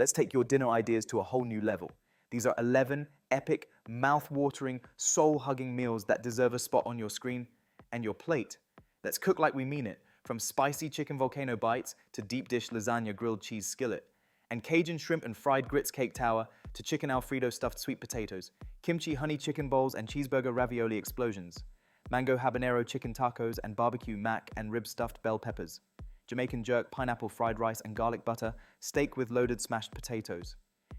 let's take your dinner ideas to a whole new level. These are 11 epic, mouth-watering, soul-hugging meals that deserve a spot on your screen and your plate. Let's cook like we mean it, from spicy chicken volcano bites to deep dish lasagna grilled cheese skillet, and Cajun shrimp and fried grits cake tower to chicken Alfredo stuffed sweet potatoes, kimchi honey chicken bowls and cheeseburger ravioli explosions, mango habanero chicken tacos and barbecue mac and rib stuffed bell peppers, Jamaican jerk pineapple fried rice and garlic butter, steak with loaded smashed potatoes,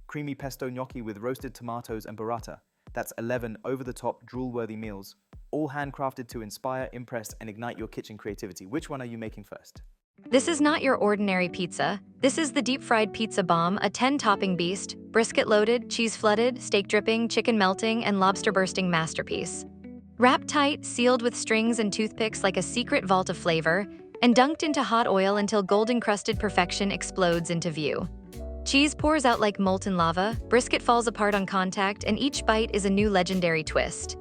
creamy pesto gnocchi with roasted tomatoes and burrata. That's 11 over-the-top, drool-worthy meals, all handcrafted to inspire, impress, and ignite your kitchen creativity. Which one are you making first? This is not your ordinary pizza. This is the deep-fried pizza bomb, a 10-topping beast, brisket-loaded, cheese-flooded, steak-dripping, chicken-melting, and lobster-bursting masterpiece. Wrapped tight, sealed with strings and toothpicks like a secret vault of flavor, and dunked into hot oil until golden-crusted perfection explodes into view. Cheese pours out like molten lava, brisket falls apart on contact, and each bite is a new legendary twist.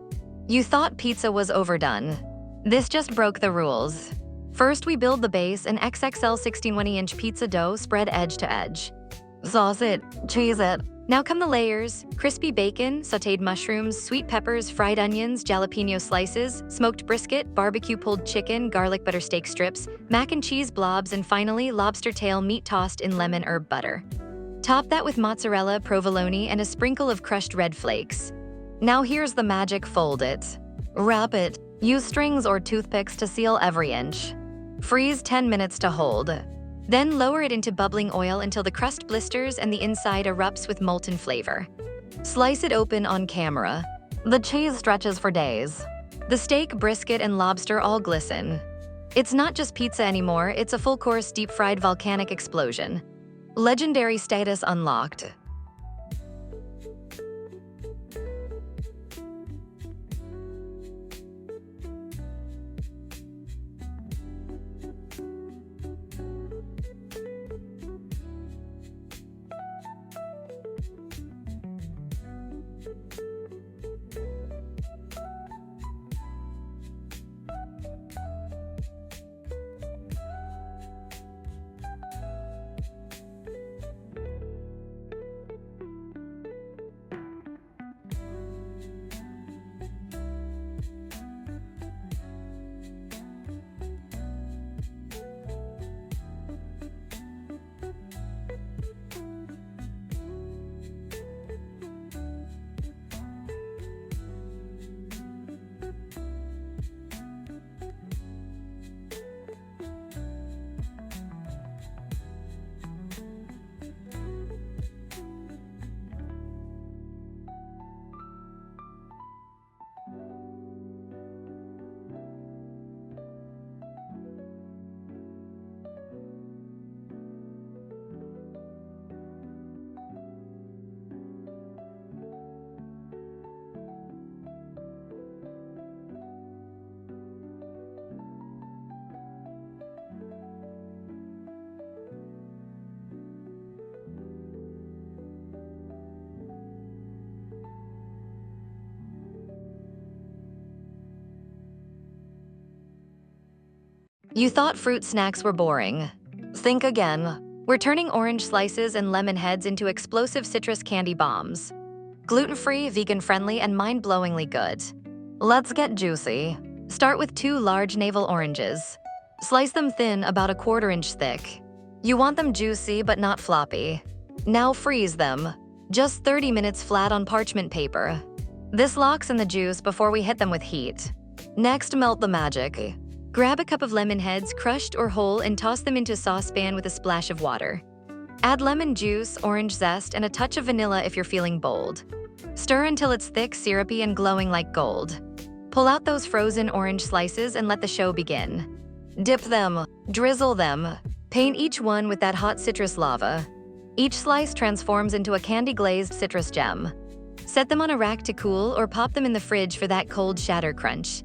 You thought pizza was overdone. This just broke the rules. First, we build the base, an XXL 16-inch pizza dough spread edge to edge. Sauce it, cheese it. Now come the layers: crispy bacon, sautéed mushrooms, sweet peppers, fried onions, jalapeno slices, smoked brisket, barbecue pulled chicken, garlic butter steak strips, mac and cheese blobs, and finally lobster tail meat tossed in lemon herb butter. Top that with mozzarella, provolone, and a sprinkle of crushed red flakes. Now here's the magic: fold it. Wrap it. Use strings or toothpicks to seal every inch. Freeze 10 minutes to hold. Then lower it into bubbling oil until the crust blisters and the inside erupts with molten flavor. Slice it open on camera. The cheese stretches for days. The steak, brisket, and lobster all glisten. It's not just pizza anymore, it's a full-course deep-fried volcanic explosion. Legendary status unlocked. You thought fruit snacks were boring. Think again. We're turning orange slices and lemon heads into explosive citrus candy bombs. Gluten-free, vegan-friendly, and mind-blowingly good. Let's get juicy. Start with 2 large navel oranges. Slice them thin, about a 1/4 inch thick. You want them juicy but not floppy. Now freeze them. Just 30 minutes flat on parchment paper. This locks in the juice before we hit them with heat. Next, melt the magic. Grab a cup of lemon heads, crushed or whole, and toss them into a saucepan with a splash of water. Add lemon juice, orange zest, and a touch of vanilla if you're feeling bold. Stir until it's thick, syrupy, and glowing like gold. Pull out those frozen orange slices and let the show begin. Dip them, drizzle them, paint each one with that hot citrus lava. Each slice transforms into a candy-glazed citrus gem. Set them on a rack to cool or pop them in the fridge for that cold shatter crunch.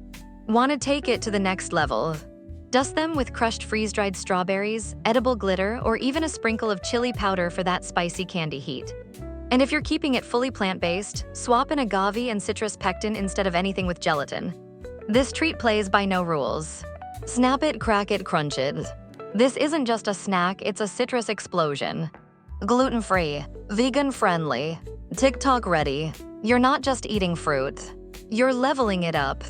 Want to take it to the next level? Dust them with crushed freeze-dried strawberries, edible glitter, or even a sprinkle of chili powder for that spicy candy heat. And if you're keeping it fully plant-based, swap in agave and citrus pectin instead of anything with gelatin. This treat plays by no rules. Snap it, crack it, crunch it. This isn't just a snack, it's a citrus explosion. Gluten-free, vegan-friendly, TikTok-ready. You're not just eating fruit. You're leveling it up.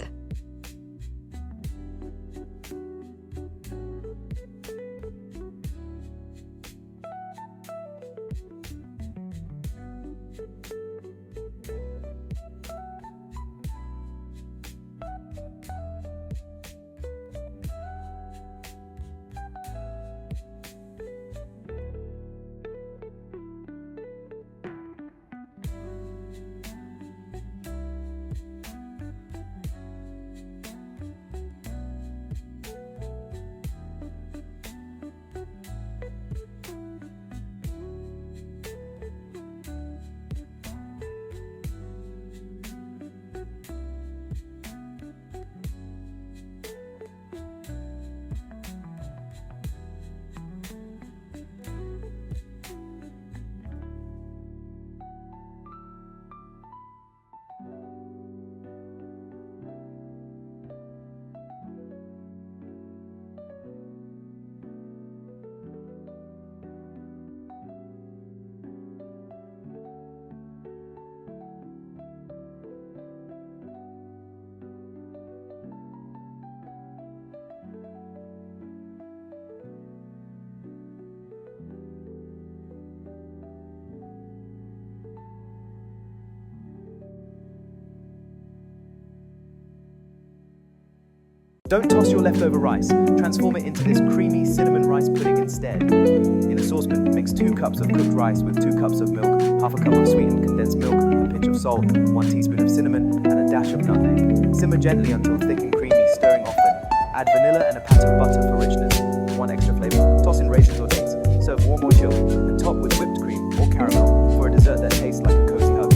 Don't toss your leftover rice. Transform it into this creamy cinnamon rice pudding instead. In a saucepan, mix 2 cups of cooked rice with 2 cups of milk, half a cup of sweetened condensed milk, a pinch of salt, 1 teaspoon of cinnamon, and a dash of nutmeg. Simmer gently until thick and creamy, stirring often. Add vanilla and a pat of butter for richness. 1 extra flavor. Toss in raisins or dates. Serve warm or chilled, and top with whipped cream or caramel for a dessert that tastes like a cozy hug.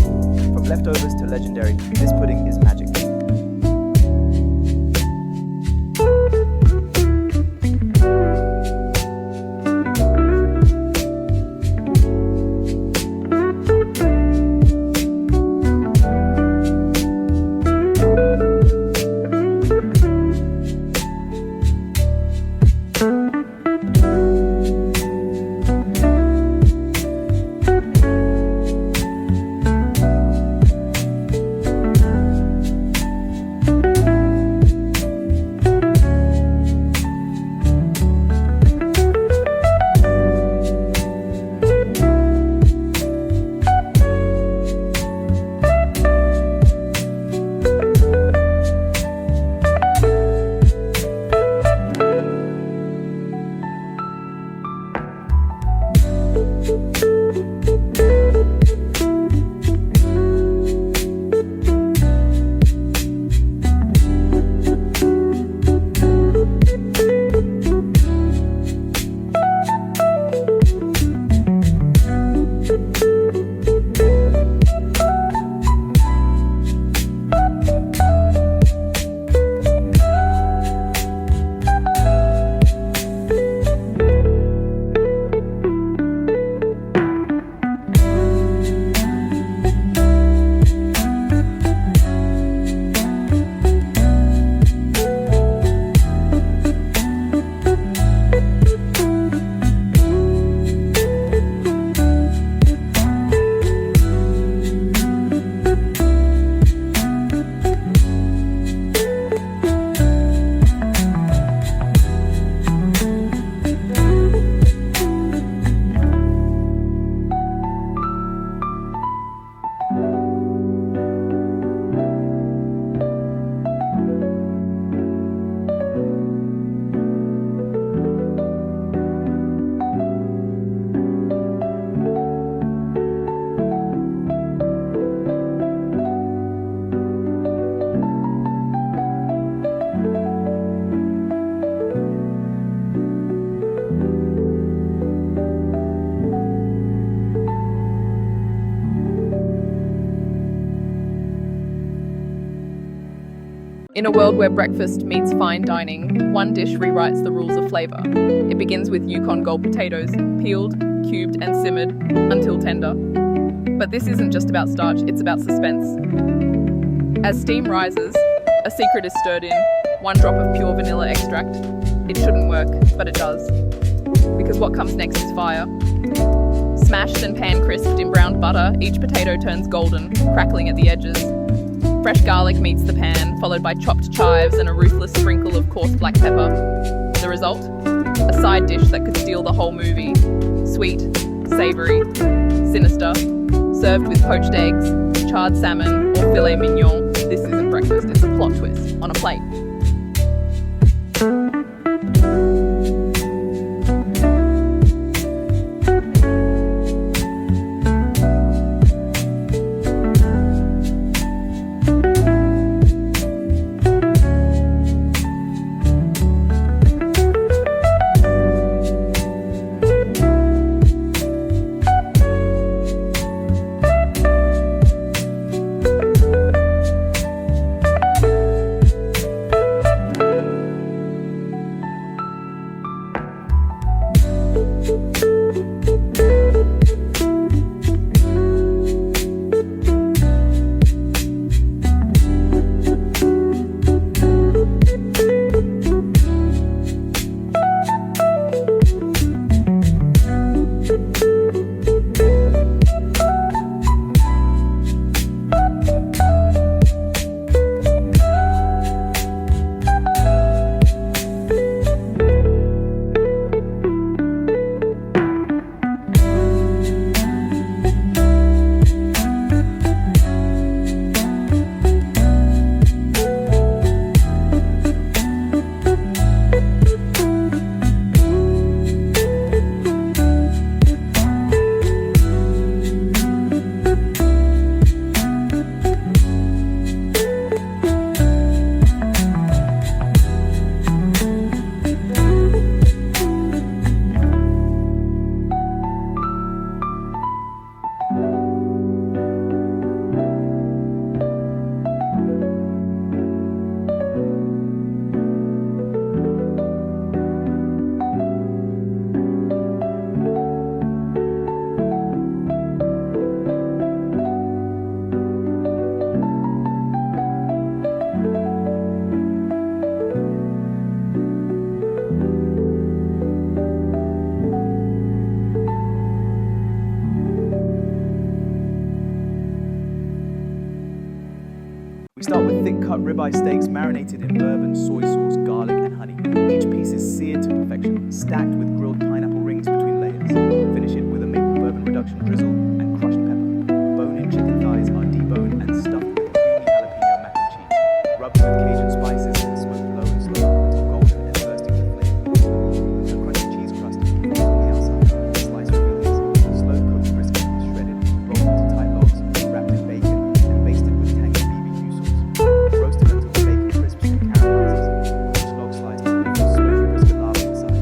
From leftovers to legendary, this pudding is magic. In a world where breakfast meets fine dining, one dish rewrites the rules of flavour. It begins with Yukon Gold potatoes, peeled, cubed and simmered until tender. But this isn't just about starch, it's about suspense. As steam rises, a secret is stirred in, 1 drop of pure vanilla extract. It shouldn't work, but it does. Because what comes next is fire. Mashed and pan-crisped in browned butter, each potato turns golden, crackling at the edges. Fresh garlic meets the pan, followed by chopped chives and a ruthless sprinkle of coarse black pepper. The result? A side dish that could steal the whole movie. Sweet, savoury, sinister, served with poached eggs, charred salmon, or filet mignon. This isn't breakfast, it's a plot twist on a plate. We start with thick-cut ribeye steaks marinated in bourbon, soy sauce, garlic, and honey. Each piece is seared to perfection, stacked with grilled pineapple rings between layers. Finish it with a maple bourbon reduction drizzle and crushed pepper. Bone-in chicken thighs are deboned and stuffed with creamy jalapeno mac and cheese. Rubbed with Cajun spices and smoked low and slow until golden and bursting with flavor. A crunchy cheese crust on the outside, sliced Wheaties, slow-cooked brisket shredded, rolled into tight logs, wrapped in bacon, and basted with tangy BBQ sauce. Roasted until the bacon crisps and caramelizes. Each log slice with smoky brisket lava inside.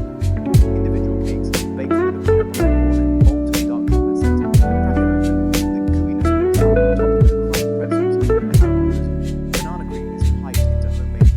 Individual cakes baked with a peanut butter core and molten dark chocolate center. Crack it open. The gooiness walks out, topped with crushed pretzels and caramel drizzle. Banana cream is piped into homemade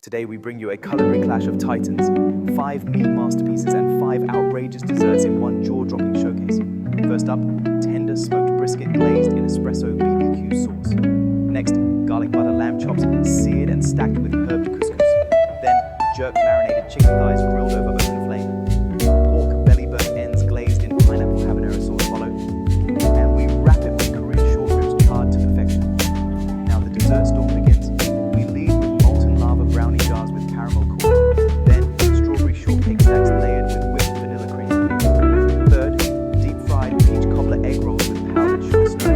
Today we bring you a culinary clash of titans, 5 meat masterpieces and 5 outrageous desserts in one jaw-dropping showcase. First up, tender smoked brisket glazed in espresso BBQ sauce. Next, garlic butter lamb chops seared and stacked with herbed couscous. Then, jerk marinated chicken thighs grilled over open flame. Pork belly burnt ends glazed in pineapple habanero sauce follow. And we wrap it with Korean short ribs charred to perfection. Now the dessert storm begins. We lead with molten lava brownie jars with caramel core. Then, strawberry shortcake stacks layered with whipped vanilla cream. Third, deep-fried peach cobbler egg rolls with powdered sugar snow.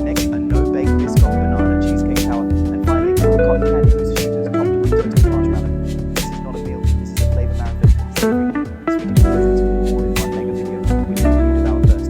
Next, a no-bake biscoff banana cheesecake tower. And finally, cotton candy mousse shooters topped with toasted marshmallow. This is not a meal, this is a flavor marathon. Savory, sweet desserts, all in one mega video. Which one do you devour first?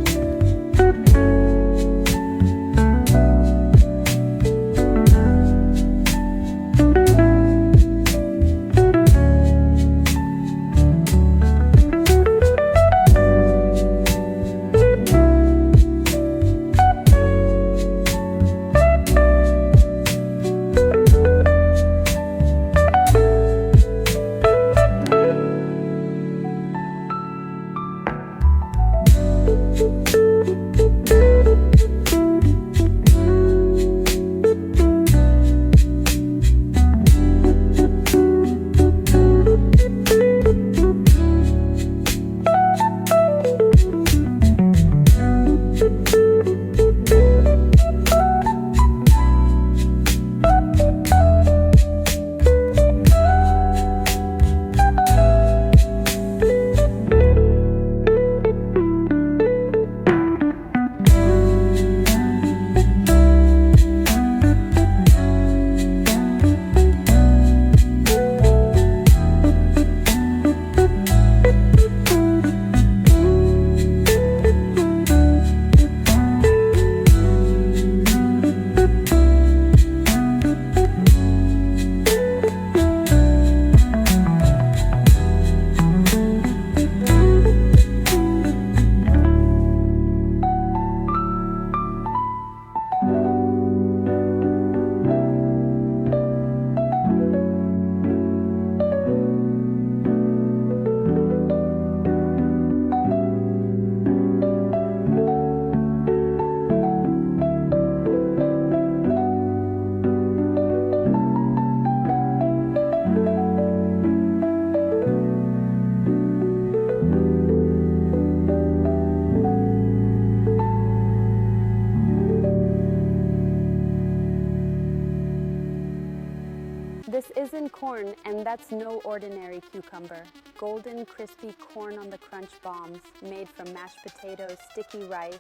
This isn't corn, and that's no ordinary cucumber. Golden, crispy corn on the crunch bombs, made from mashed potatoes, sticky rice,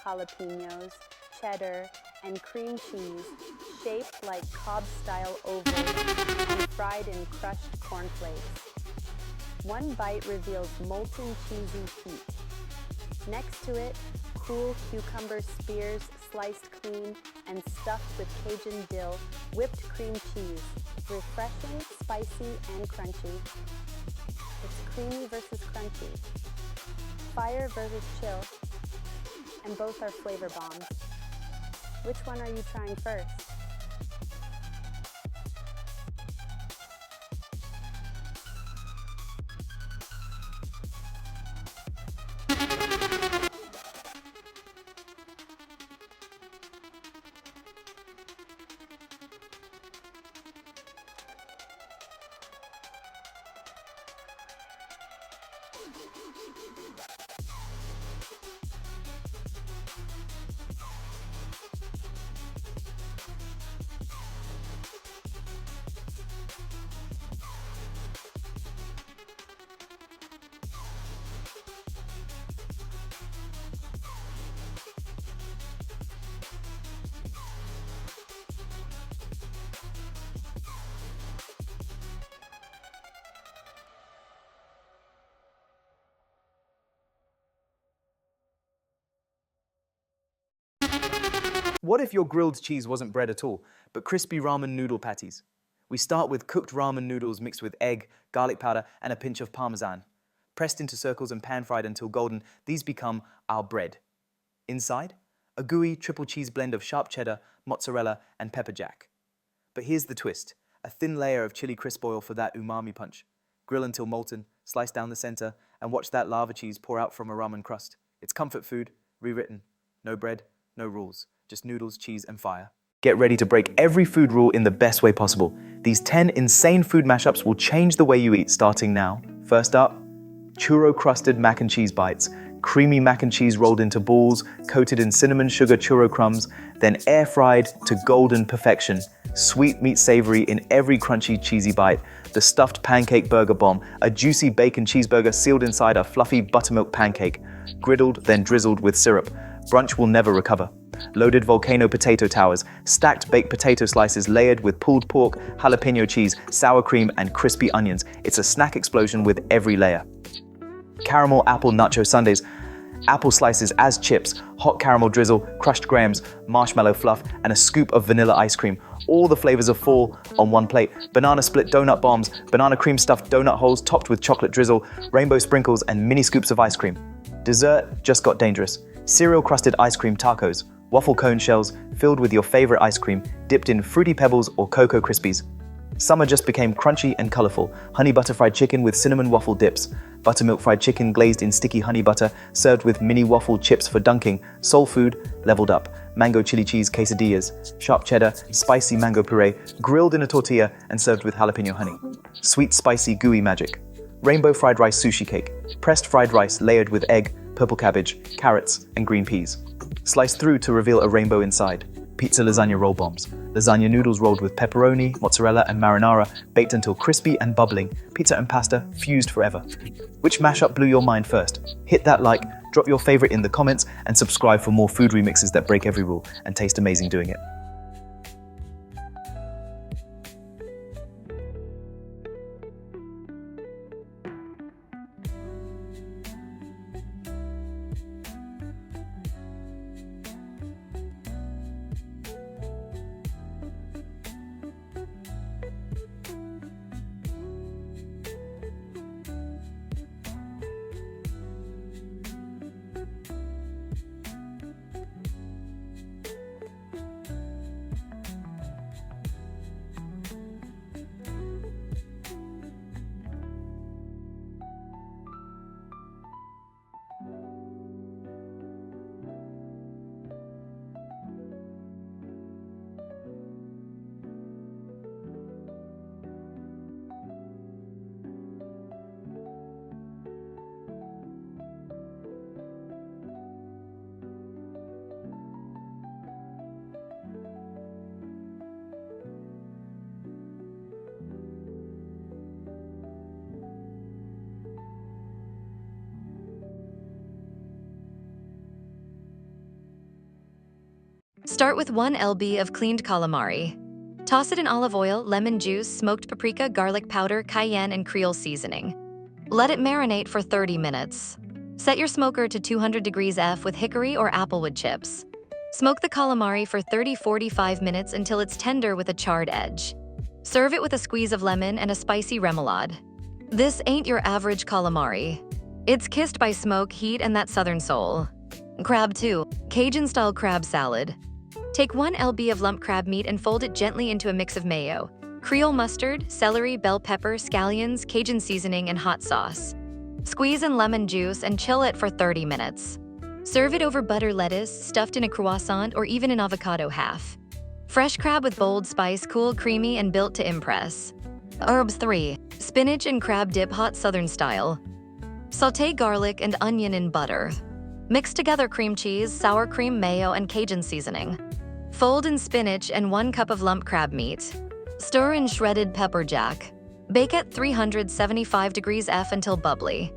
jalapenos, cheddar, and cream cheese, shaped like Cobb-style ovals and fried in crushed cornflakes. One bite reveals molten cheesy heat. Next to it, cool cucumber spears sliced clean and stuffed with Cajun dill, whipped cream cheese. Refreshing, spicy, and crunchy. It's creamy versus crunchy. Fire versus chill. And both are flavor bombs. Which one are you trying first? What if your grilled cheese wasn't bread at all, but crispy ramen noodle patties? We start with cooked ramen noodles mixed with egg, garlic powder, and a pinch of parmesan. Pressed into circles and pan-fried until golden, these become our bread. Inside, a gooey triple cheese blend of sharp cheddar, mozzarella, and pepper jack. But here's the twist. A thin layer of chili crisp oil for that umami punch. Grill until molten, slice down the center, and watch that lava cheese pour out from a ramen crust. It's comfort food, rewritten. No bread, no rules. Just noodles, cheese, and fire. Get ready to break every food rule in the best way possible. These 10 insane food mashups will change the way you eat starting now. First up, churro-crusted mac and cheese bites. Creamy mac and cheese rolled into balls, coated in cinnamon sugar churro crumbs, then air-fried to golden perfection. Sweet meets savory in every crunchy, cheesy bite. The stuffed pancake burger bomb, a juicy bacon cheeseburger sealed inside a fluffy buttermilk pancake. Griddled, then drizzled with syrup. Brunch will never recover. Loaded volcano potato towers, stacked baked potato slices layered with pulled pork, jalapeno cheese, sour cream, and crispy onions. It's a snack explosion with every layer. Caramel apple nacho sundaes, apple slices as chips, hot caramel drizzle, crushed grahams, marshmallow fluff, and a scoop of vanilla ice cream. All the flavors of fall on one plate. Banana split donut bombs, banana cream stuffed donut holes topped with chocolate drizzle, rainbow sprinkles, and mini scoops of ice cream. Dessert just got dangerous. Cereal crusted ice cream tacos, waffle cone shells filled with your favorite ice cream, dipped in Fruity Pebbles or Cocoa Krispies. Summer just became crunchy and colorful. Honey butter fried chicken with cinnamon waffle dips. Buttermilk fried chicken glazed in sticky honey butter, served with mini waffle chips for dunking. Soul food leveled up. Mango chili cheese quesadillas. Sharp cheddar, spicy mango puree, grilled in a tortilla and served with jalapeno honey. Sweet spicy gooey magic. Rainbow fried rice sushi cake. Pressed fried rice layered with egg, purple cabbage, carrots, and green peas. Sliced through to reveal a rainbow inside. Pizza lasagna roll bombs. Lasagna noodles rolled with pepperoni, mozzarella, and marinara, baked until crispy and bubbling. Pizza and pasta fused forever. Which mashup blew your mind first? Hit that like, drop your favorite in the comments, and subscribe for more food remixes that break every rule and taste amazing doing it. Start with 1 lb of cleaned calamari. Toss it in olive oil, lemon juice, smoked paprika, garlic powder, cayenne, and Creole seasoning. Let it marinate for 30 minutes. Set your smoker to 200 degrees F with hickory or applewood chips. Smoke the calamari for 30-45 minutes until it's tender with a charred edge. Serve it with a squeeze of lemon and a spicy remoulade. This ain't your average calamari. It's kissed by smoke, heat, and that southern soul. Crab 2. Cajun-style crab salad. Take 1 lb of lump crab meat and fold it gently into a mix of mayo, Creole mustard, celery, bell pepper, scallions, Cajun seasoning, and hot sauce. Squeeze in lemon juice and chill it for 30 minutes. Serve it over butter lettuce, stuffed in a croissant, or even an avocado half. Fresh crab with bold spice, cool, creamy, and built to impress. Herbs 3. Spinach and crab dip, hot southern style. Sauté garlic and onion in butter. Mix together cream cheese, sour cream, mayo, and Cajun seasoning. Fold in spinach and 1 cup of lump crab meat. Stir in shredded pepper jack. Bake at 375 degrees F until bubbly.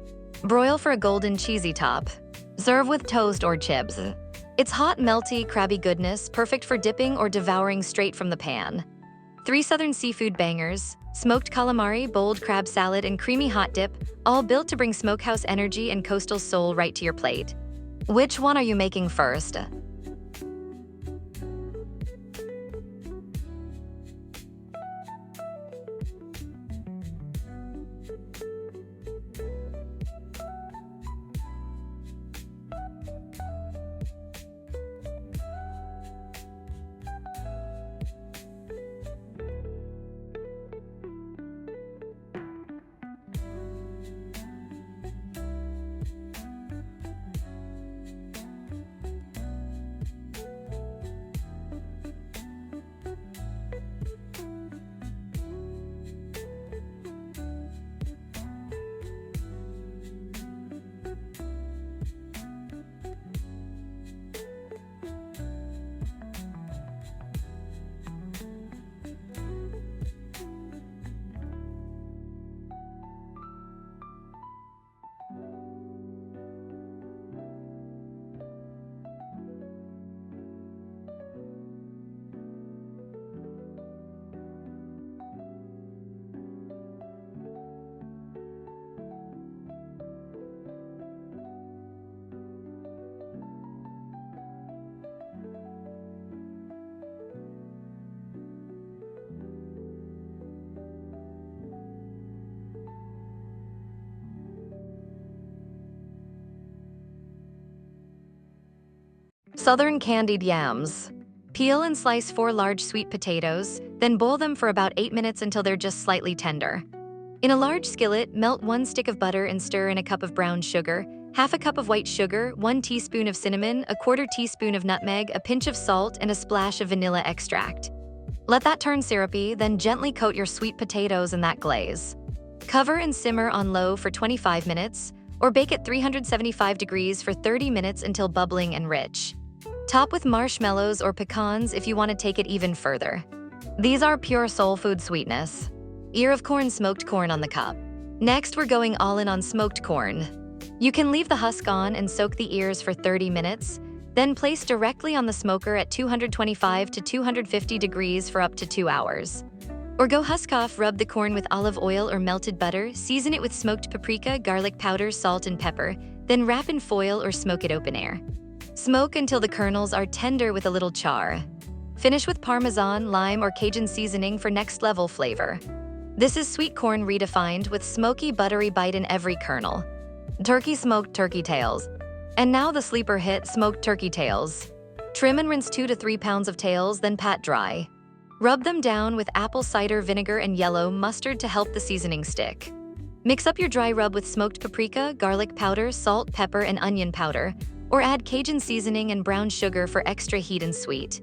Broil for a golden cheesy top. Serve with toast or chips. It's hot, melty, crabby goodness, perfect for dipping or devouring straight from the pan. 3 southern seafood bangers, smoked calamari, bold crab salad, and creamy hot dip, all built to bring smokehouse energy and coastal soul right to your plate. Which one are you making first? Southern candied yams. Peel and slice 4 large sweet potatoes, then boil them for about 8 minutes until they're just slightly tender. In a large skillet, melt 1 stick of butter and stir in a cup of brown sugar, half a cup of white sugar, 1 teaspoon of cinnamon, a 1/4 teaspoon of nutmeg, a pinch of salt, and a splash of vanilla extract. Let that turn syrupy, then gently coat your sweet potatoes in that glaze. Cover and simmer on low for 25 minutes, or bake at 375 degrees for 30 minutes until bubbling and rich. Top with marshmallows or pecans if you want to take it even further. These are pure soul food sweetness. Ear of corn smoked corn on the cup. Next, we're going all in on smoked corn. You can leave the husk on and soak the ears for 30 minutes, then place directly on the smoker at 225 to 250 degrees for up to 2 hours. Or go husk off, rub the corn with olive oil or melted butter, season it with smoked paprika, garlic powder, salt, and pepper, then wrap in foil or smoke it open air. Smoke until the kernels are tender with a little char. Finish with Parmesan, lime, or Cajun seasoning for next-level flavor. This is sweet corn redefined with smoky, buttery bite in every kernel. Turkey smoked turkey tails. And now the sleeper hit, smoked turkey tails. Trim and rinse 2 to 3 pounds of tails, then pat dry. Rub them down with apple cider vinegar and yellow mustard to help the seasoning stick. Mix up your dry rub with smoked paprika, garlic powder, salt, pepper, and onion powder, or add Cajun seasoning and brown sugar for extra heat and sweet.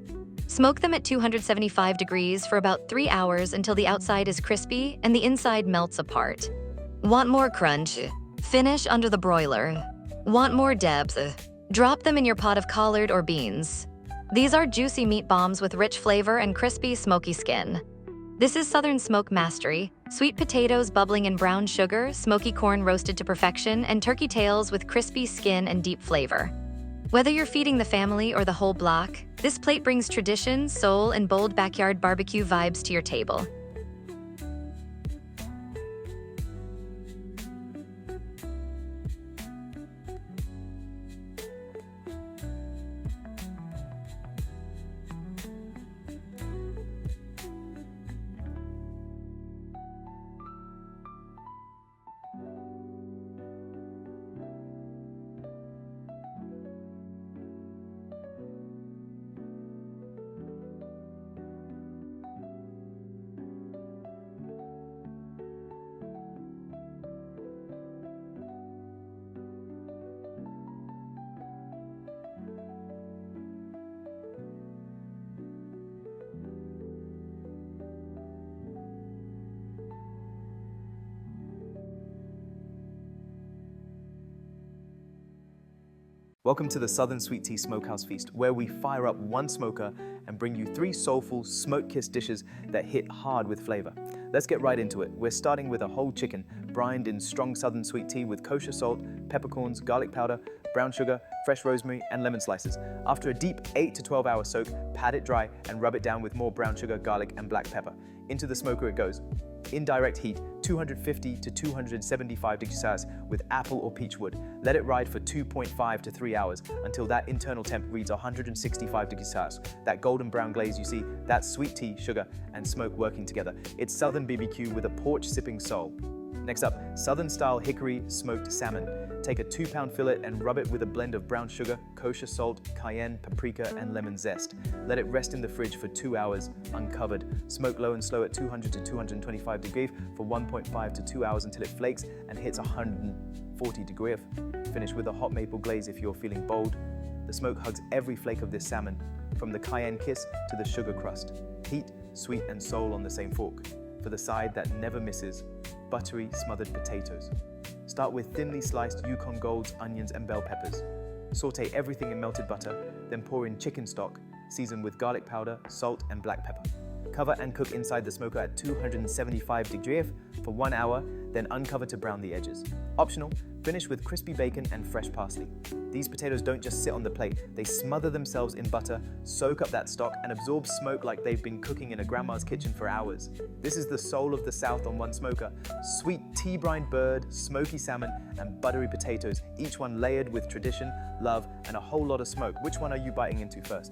Smoke them at 275 degrees for about 3 hours until the outside is crispy and the inside melts apart. Want more crunch? Finish under the broiler. Want more depth? Drop them in your pot of collard or beans. These are juicy meat bombs with rich flavor and crispy, smoky skin. This is Southern Smoke Mastery: sweet potatoes bubbling in brown sugar, smoky corn roasted to perfection, and turkey tails with crispy skin and deep flavor. Whether you're feeding the family or the whole block, this plate brings tradition, soul, and bold backyard barbecue vibes to your table. Welcome to the Southern Sweet Tea Smokehouse Feast, where we fire up one smoker and bring you 3 soulful, smoke-kissed dishes that hit hard with flavor. Let's get right into it. We're starting with a whole chicken, brined in strong Southern sweet tea with kosher salt, peppercorns, garlic powder, brown sugar, fresh rosemary, and lemon slices. After a deep 8 to 12 hour soak, pat it dry and rub it down with more brown sugar, garlic, and black pepper. Into the smoker it goes. Indirect heat, 250 to 275 degrees Celsius with apple or peach wood. Let it ride for 2.5 to 3 hours until that internal temp reads 165 degrees Celsius. That golden brown glaze you see, that's sweet tea, sugar, and smoke working together. It's Southern BBQ with a porch-sipping soul. Next up, Southern-style hickory smoked salmon. Take a 2-pound fillet and rub it with a blend of brown sugar, kosher salt, cayenne, paprika, and lemon zest. Let it rest in the fridge for 2 hours, uncovered. Smoke low and slow at 200 to 225 degrees for 1.5 to 2 hours until it flakes and hits 140 degrees. Finish with a hot maple glaze if you're feeling bold. The smoke hugs every flake of this salmon, from the cayenne kiss to the sugar crust. Heat, sweet, and soul on the same fork. For the side that never misses, buttery smothered potatoes. Start with thinly sliced Yukon Golds, onions, and bell peppers. Saute everything in melted butter, then pour in chicken stock, seasoned with garlic powder, salt, and black pepper. Cover and cook inside the smoker at 275 degrees for 1 hour, then uncover to brown the edges. Optional, finish with crispy bacon and fresh parsley. These potatoes don't just sit on the plate, they smother themselves in butter, soak up that stock, and absorb smoke like they've been cooking in a grandma's kitchen for hours. This is the soul of the South on one smoker. Sweet tea-brined bird, smoky salmon, and buttery potatoes, each one layered with tradition, love, and a whole lot of smoke. Which one are you biting into first?